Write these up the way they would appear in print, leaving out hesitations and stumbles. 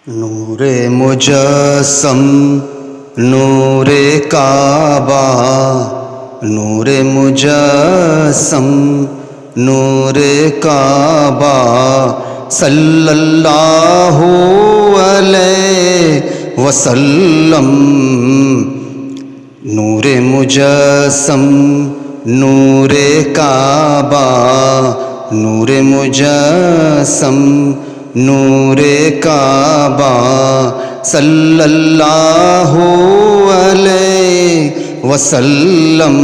نور مجسم نور کعبہ، نور مجسم نور کعبہ، صلی اللہ علیہ وسلم۔ نور مجسم نور کعبہ، نور مجسم نور کعبہ، صلی اللہ علیہ وسلم۔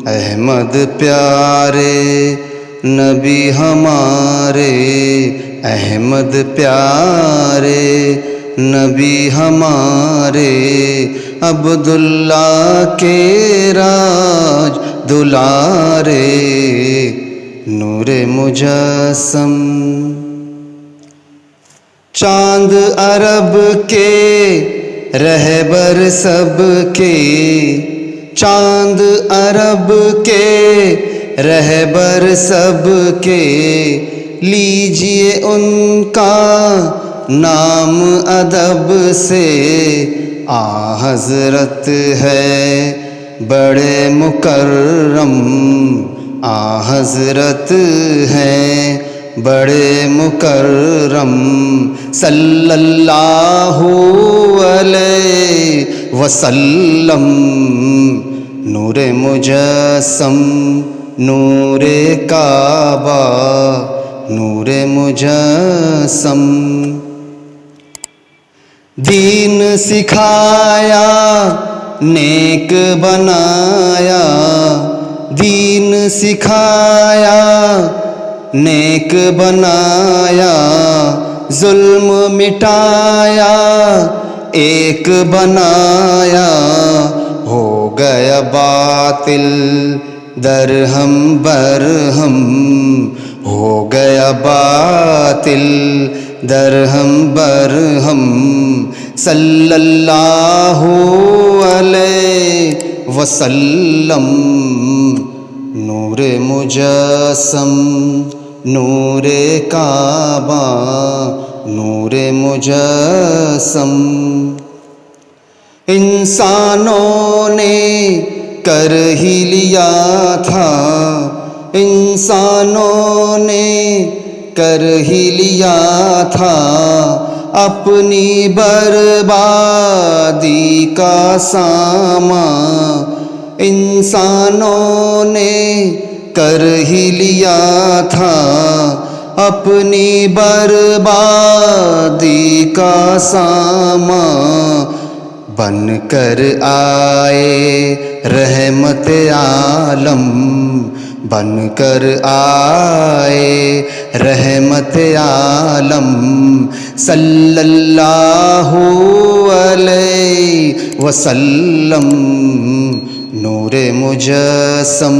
احمد پیارے نبی ہمارے، احمد پیارے نبی ہمارے، عبداللہ کے راج دلارے، نور مجسم۔ چاند عرب کے رہبر سب کے، چاند عرب کے رہبر سب کے، لیجئے ان کا نام ادب سے۔ حضرت ہے بڑے مکرم، حضرت ہے بڑے مکرم، صلی اللہ علیہ وسلم۔ نور مجسم نور کعبہ، نور مجسم۔ دین سکھایا نیک بنایا، دین سکھایا نیک بنایا، ظلم مٹایا ایک بنایا، ہو گیا باطل درہم برہم، ہو گیا باطل درہم برہم، صلی اللہ علیہ وسلم۔ نور مجسم نور کعبہ، نور مجسم۔ انسانوں نے کر ہی لیا تھا، انسانوں نے کر ہی لیا تھا، اپنی بربادی کا سامان، انسانوں نے کر ہی لیا تھا، اپنی بربادی کا سامان، بن کر آئے رحمت عالم، بن کر آئے رحمت عالم، صلی اللہ علیہ وسلم۔ نور مجسم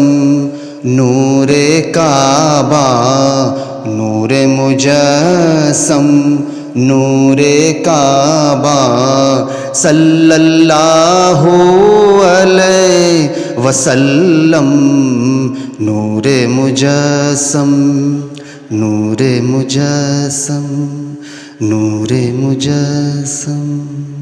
نور کعبہ، نور مجسم نور کعبہ، صلی اللہ علیہ وسلم۔ نور مجسم نور مجسم نور مجسم۔